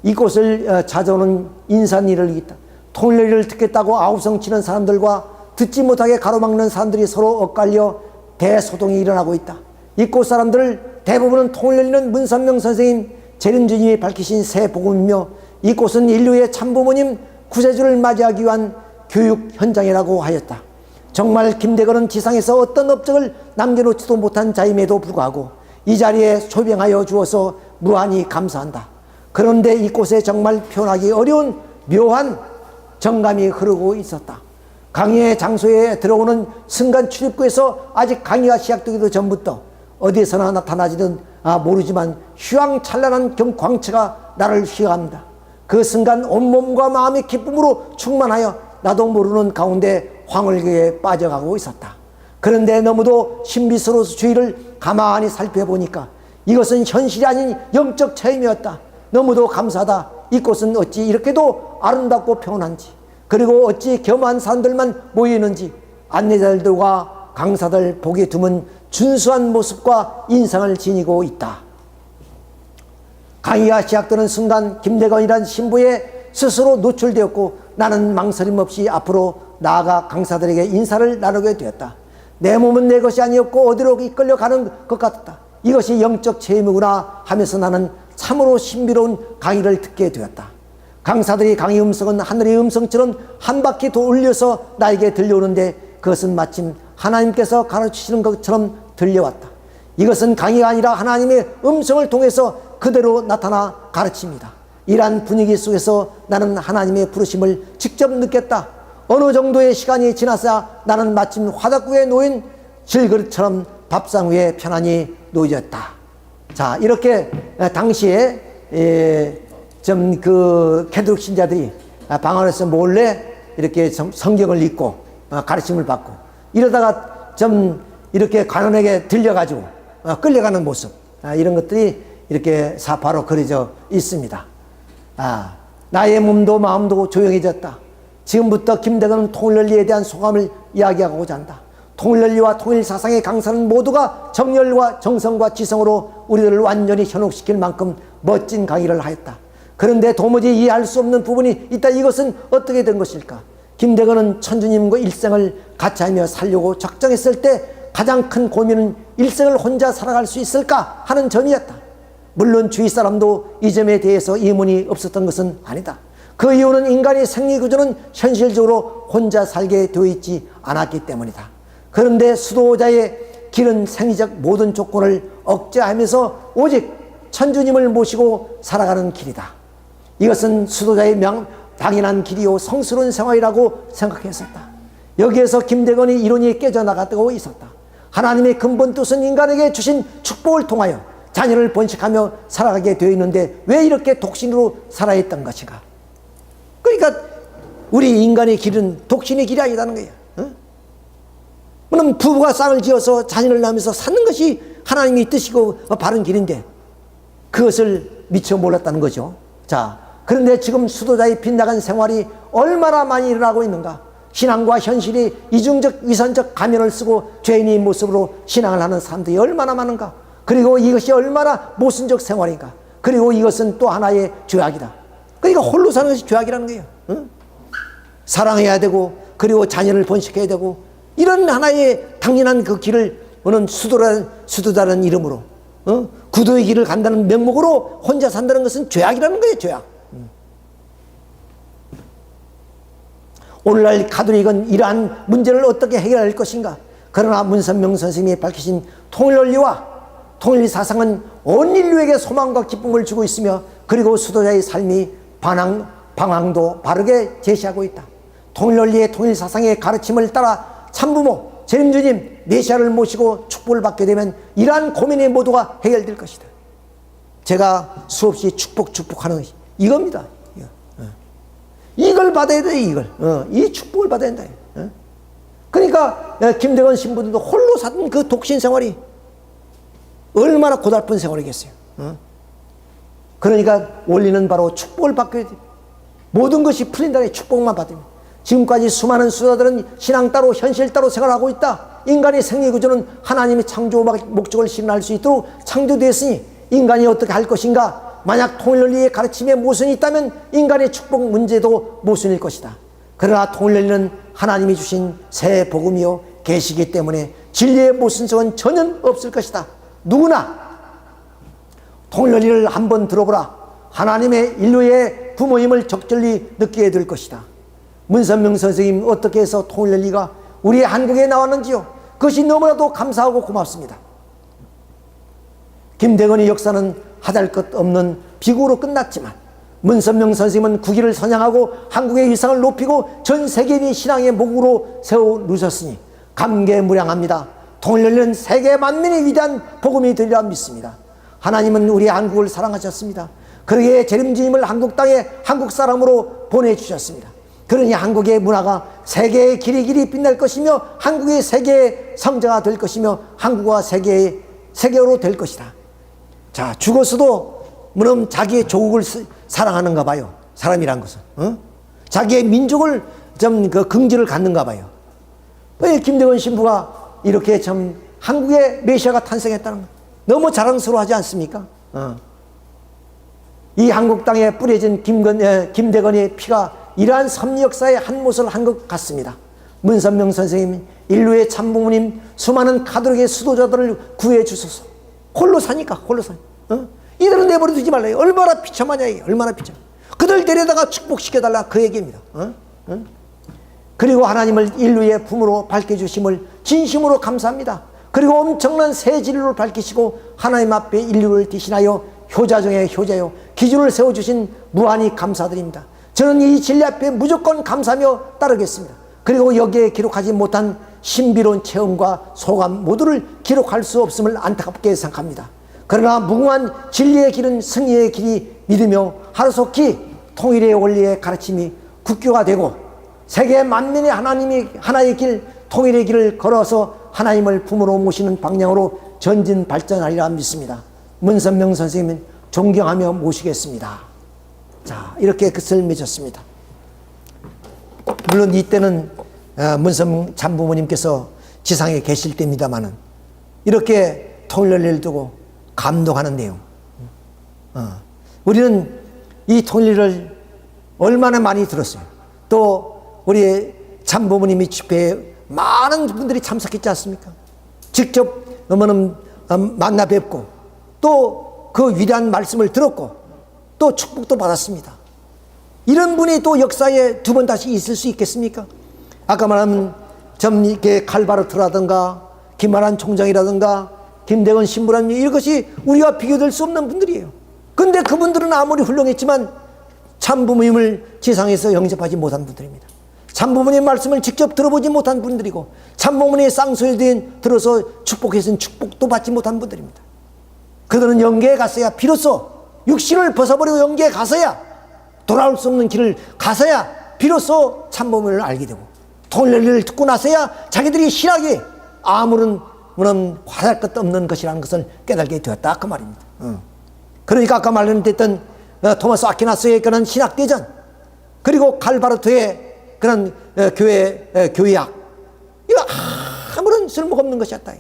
이곳을 찾아오는 인산인해를 이루고 있다. 통일열을 듣겠다고 아우성 치는 사람들과 듣지 못하게 가로막는 사람들이 서로 엇갈려 대소동이 일어나고 있다. 이곳 사람들 대부분은 통일열리는 문선명 선생님, 재림주님이 밝히신 새 복음이며 이곳은 인류의 참부모님 구세주를 맞이하기 위한 교육 현장이라고 하였다. 정말 김대건은 지상에서 어떤 업적을 남겨놓지도 못한 자임에도 불구하고 이 자리에 초빙하여 주어서 무한히 감사한다. 그런데 이곳에 정말 표현하기 어려운 묘한 정감이 흐르고 있었다. 강의의 장소에 들어오는 순간 출입구에서 아직 강의가 시작되기도 전부터 어디에서나 나타나지는 모르지만 휘황찬란한 광채가 나를 휘어갑니다. 그 순간 온몸과 마음의 기쁨으로 충만하여 나도 모르는 가운데 황홀교에 빠져가고 있었다. 그런데 너무도 신비스러워서 주위를 가만히 살펴보니까 이것은 현실이 아닌 영적 체험이었다. 너무도 감사하다. 이곳은 어찌 이렇게도 아름답고 평온한지, 그리고 어찌 겸한 사람들만 모이는지, 안내자들과 강사들 보기 드문 준수한 모습과 인상을 지니고 있다. 강의가 시작되는 순간 김대건이란 신부에 스스로 노출되었고 나는 망설임 없이 앞으로 나아가 강사들에게 인사를 나누게 되었다. 내 몸은 내 것이 아니었고 어디로 이끌려가는 것 같았다. 이것이 영적 체험이구나 하면서 나는 참으로 신비로운 강의를 듣게 되었다. 강사들이 강의 음성은 하늘의 음성처럼 한 바퀴 돌려서 나에게 들려오는데 그것은 마침 하나님께서 가르치시는 것처럼 들려왔다. 이것은 강의가 아니라 하나님의 음성을 통해서 그대로 나타나 가르칩니다. 이러한 분위기 속에서 나는 하나님의 부르심을 직접 느꼈다. 어느 정도의 시간이 지나서 나는 마침 화답구에 놓인 질그릇처럼 밥상 위에 편안히 놓여졌다. 자, 이렇게 당시에 좀 그 캐톨릭 신자들이 방 안에서 몰래 이렇게 성경을 읽고 가르침을 받고 이러다가 좀 이렇게 관원에게 들려가지고 끌려가는 모습, 이런 것들이 이렇게 사파로 그려져 있습니다. 나의 몸도 마음도 조용해졌다. 지금부터 김대건은 통일열리에 대한 소감을 이야기하고자 한다. 통일열리와 통일사상의 강사는 모두가 정열과 정성과 지성으로 우리들을 완전히 현혹시킬 만큼 멋진 강의를 하였다. 그런데 도무지 이해할 수 없는 부분이 있다. 이것은 어떻게 된 것일까? 김대건은 천주님과 일생을 같이하며 살려고 작정했을 때 가장 큰 고민은 일생을 혼자 살아갈 수 있을까 하는 점이었다. 물론 주위 사람도 이 점에 대해서 이문이 없었던 것은 아니다. 그 이유는 인간의 생리구조는 현실적으로 혼자 살게 되어 있지 않았기 때문이다. 그런데 수도자의 길은 생리적 모든 조건을 억제하면서 오직 천주님을 모시고 살아가는 길이다. 이것은 수도자의 당연한 길이요 성스러운 생활이라고 생각했었다. 여기에서 김대건의 이론이 깨져나가고 있었다. 하나님의 근본 뜻은 인간에게 주신 축복을 통하여 자녀를 번식하며 살아가게 되어 있는데 왜 이렇게 독신으로 살아야 했던 것인가? 그러니까 우리 인간의 길은 독신의 길이 아니라는 거예요. 그럼 부부가 쌍을 지어서 자녀를 낳으면서 사는 것이 하나님의 뜻이고 바른 길인데 그것을 미처 몰랐다는 거죠. 자, 그런데 지금 수도자의 빗나간 생활이 얼마나 많이 일어나고 있는가? 신앙과 현실이 이중적 위선적 가면을 쓰고 죄인의 모습으로 신앙을 하는 사람들이 얼마나 많은가? 그리고 이것이 얼마나 모순적 생활인가? 그리고 이것은 또 하나의 죄악이다. 그러니까 홀로 사는 것이 죄악이라는 거예요. 응? 사랑해야 되고 그리고 자녀를 번식해야 되고 이런 하나의 당연한 그 길을 오는 수도다라는 이름으로 구도의 길을 간다는 명목으로 혼자 산다는 것은 죄악이라는 거예요. 죄악. 오늘날 가톨릭은 이러한 문제를 어떻게 해결할 것인가? 그러나 문선명 선생님이 밝히신 통일원리와 통일사상은 온 인류에게 소망과 기쁨을 주고 있으며 그리고 수도자의 삶이 방향도 바르게 제시하고 있다. 통일원리의 통일사상의 가르침을 따라 참부모, 재림주님, 메시아를 모시고 축복을 받게 되면 이러한 고민이 모두가 해결될 것이다. 제가 수없이 축복하는 이겁니다. 이걸 받아야 돼, 이걸. 이 축복을 받아야 된다. 그러니까 김대건 신부들도 홀로 사는 그 독신 생활이 얼마나 고달픈 생활이겠어요. 그러니까 원리는 바로 축복을 받게 돼. 모든 것이 풀린다는 축복만 받으면. 지금까지 수많은 수사들은 신앙 따로 현실 따로 생활하고 있다. 인간의 생리 구조는 하나님의 창조 목적을 실현할 수 있도록 창조되었으니 인간이 어떻게 할 것인가. 만약 통일논리의 가르침에 모순이 있다면 인간의 축복 문제도 모순일 것이다. 그러나 통일논리는 하나님이 주신 새 복음이요 계시기 때문에 진리의 모순성은 전혀 없을 것이다. 누구나 통일논리를 한번 들어보라. 하나님의 인류의 부모임을 적절히 느끼게 될 것이다. 문선명 선생님 어떻게 해서 통일논리가 우리 한국에 나왔는지요. 그것이 너무나도 감사하고 고맙습니다. 김대건의 역사는 하잘 것 없는 비극으로 끝났지만 문선명 선생님은 국위를 선양하고 한국의 위상을 높이고 전 세계인이 신앙의 목으로 세워 누셨으니 감개무량합니다. 통일논리는 세계 만민의 위대한 복음이 되리라 믿습니다. 하나님은 우리 한국을 사랑하셨습니다. 그러기에 재림주님을 한국 땅에 한국 사람으로 보내주셨습니다. 그러니 한국의 문화가 세계의 길이 빛날 것이며 한국의 세계의 성자가 될 것이며 한국과 세계로 될 것이다. 자, 죽어서도 물론 자기의 조국을 사랑하는가 봐요. 사람이란 것은. 자기의 민족을 좀 긍지를 갖는가 봐요. 왜 김대건 신부가 이렇게 참 한국의 메시아가 탄생했다는 거 너무 자랑스러워하지 않습니까? 이 한국 땅에 뿌려진 김대건의 피가 이러한 섭리 역사의 한 모습을 한 것 같습니다. 문선명 선생님, 인류의 참부모님, 수많은 가톨릭의 수도자들을 구해 주소서. 홀로 사니까. 이들은 내버려 두지 말라요. 얼마나 비참하냐 이게. 얼마나 비참. 그들 데려다가 축복시켜달라 그 얘기입니다. 그리고 하나님을 인류의 품으로 밝혀주심을 진심으로 감사합니다. 그리고 엄청난 새 진리를 밝히시고 하나님 앞에 인류를 대신하여 효자 중에 효자요 기준을 세워주신 무한히 감사드립니다. 저는 이 진리 앞에 무조건 감사하며 따르겠습니다. 그리고 여기에 기록하지 못한 신비로운 체험과 소감 모두를 기록할 수 없음을 안타깝게 생각합니다. 그러나 무궁한 진리의 길은 승리의 길이 믿으며 하루속히 통일의 원리의 가르침이 국교가 되고 세계 만민의 하나의 길, 통일의 길을 걸어서 하나님을 품으로 모시는 방향으로 전진 발전하리라 믿습니다. 문선명 선생님은 존경하며 모시겠습니다. 자, 이렇게 끝을 맺었습니다. 물론 이때는 문선명 참부모님께서 지상에 계실 때입니다만은 이렇게 통일을 두고 감동하는 내용. 우리는 이 통일을 얼마나 많이 들었어요. 또 우리 참부모님이 집회에 많은 분들이 참석했지 않습니까? 직접 만나 뵙고 또 그 위대한 말씀을 들었고 또 축복도 받았습니다. 이런 분이 또 역사에 두 번 다시 있을 수 있겠습니까? 아까 말한 이렇게 칼바르트라든가 김만한 총장이라든가 김대건 신부라는 이것이 우리와 비교될 수 없는 분들이에요. 근데 그분들은 아무리 훌륭했지만 참부모님을 지상에서 영접하지 못한 분들입니다. 참부모님의 말씀을 직접 들어보지 못한 분들이고 참부모님의 쌍소리에 들어서 축복해서는 축복도 받지 못한 분들입니다. 그들은 영계에 갔어야 비로소 육신을 벗어버리고 영계에 가서야 돌아올 수 없는 길을 가서야 비로소 참부모님을 알게 되고 통일을 듣고 나서야 자기들이 신학이 아무런 화살 것도 없는 것이라는 것을 깨달게 되었다 그 말입니다. 그러니까 아까 말했던 토마스 아퀴나스의 그런 신학대전 그리고 칼바르토의 그런 교회학 이거 아무런 쓸모가 없는 것이었다.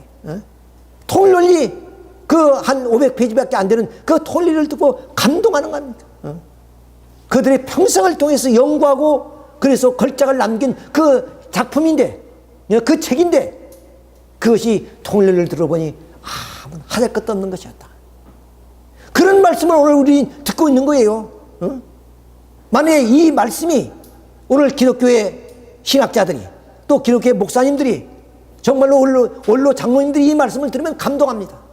통일논리 그 한 500페이지밖에 안 되는 그 통일을 듣고 감동하는 겁니다. 그들의 평생을 통해서 연구하고 그래서 걸작을 남긴 그 작품인데 그 책인데 그것이 통일을 들어보니 하잘 것도 없는 것이었다. 그런 말씀을 오늘 우리 듣고 있는 거예요. 만약에 이 말씀이 오늘 기독교의 신학자들이 또 기독교의 목사님들이 정말로 원로 장로님들이 이 말씀을 들으면 감동합니다.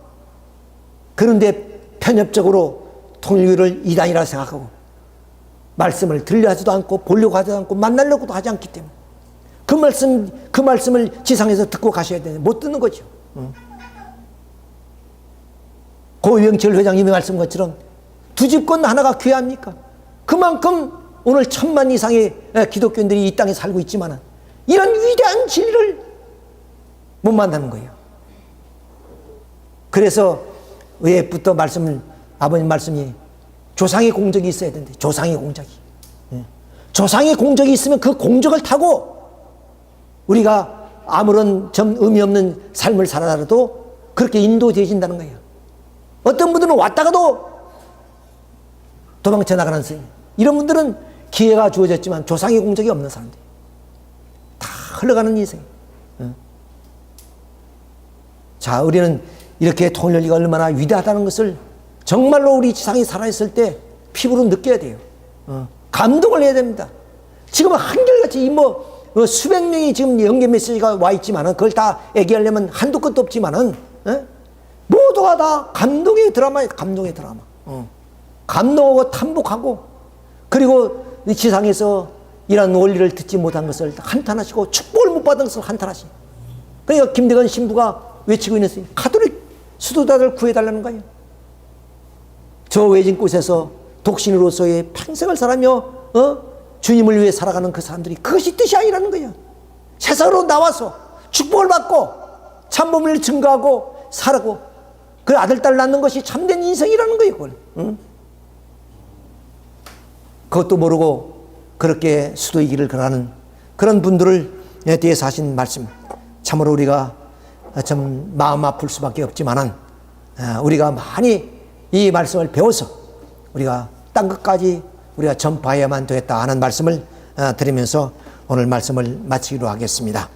그런데 편협적으로 통일교를 이단이라 생각하고 말씀을 들려 하지도 않고 보려고 하지도 않고 만나려고도 하지 않기 때문에 그 말씀을 지상에서 듣고 가셔야 되는데 못 듣는 거죠. 고영철 회장님이 말씀 것처럼 두 집권 하나가 귀합니까? 그만큼 오늘 1000만 이상의 기독교인들이 이 땅에 살고 있지만 이런 위대한 진리를 못 만나는 거예요. 그래서 왜부터 아버님 말씀이 조상의 공적이 있어야 되는데, 조상의 공적이. 조상의 공적이 있으면 그 공적을 타고 우리가 아무런 의미 없는 삶을 살아라도 그렇게 인도되어진다는 거예요. 어떤 분들은 왔다가도 도망쳐 나가는 사람, 이런 분들은 기회가 주어졌지만 조상의 공적이 없는 사람들, 다 흘러가는 인생. 자, 우리는 이렇게 통일 열기가 얼마나 위대하다는 것을 정말로 우리 지상에 살아있을 때 피부로 느껴야 돼요. 감동을 해야 됩니다. 지금 한결같이 수백 명이 지금 연계 메시지가 와 있지만은 그걸 다 얘기하려면 한도 끝도 없지만은 모두가 다 감동의 드라마예요. 감동의 드라마. 감동하고 탐복하고, 그리고 이 지상에서 이런 원리를 듣지 못한 것을 한탄하시고 축복을 못 받은 것을 한탄하시고, 그러니까 김대건 신부가 외치고 있는 가톨릭 수도자들 구해달라는 거예요. 저 외진 곳에서 독신으로서의 평생을 살아며 주님을 위해 살아가는 그 사람들이, 그것이 뜻이 아니라는 거예요. 세상으로 나와서 축복을 받고 참범을 증거하고 살고 그 아들 딸 낳는 것이 참된 인생이라는 거예요. 그걸. 그것도 모르고 그렇게 수도의 길을 걸어가는 그런 분들을 대해서 하신 말씀, 참으로 우리가 참 마음 아플 수밖에 없지만은 우리가 많이 이 말씀을 배워서 우리가 땅 끝까지 우리가 전파해야만 되겠다 하는 말씀을 드리면서 오늘 말씀을 마치기로 하겠습니다.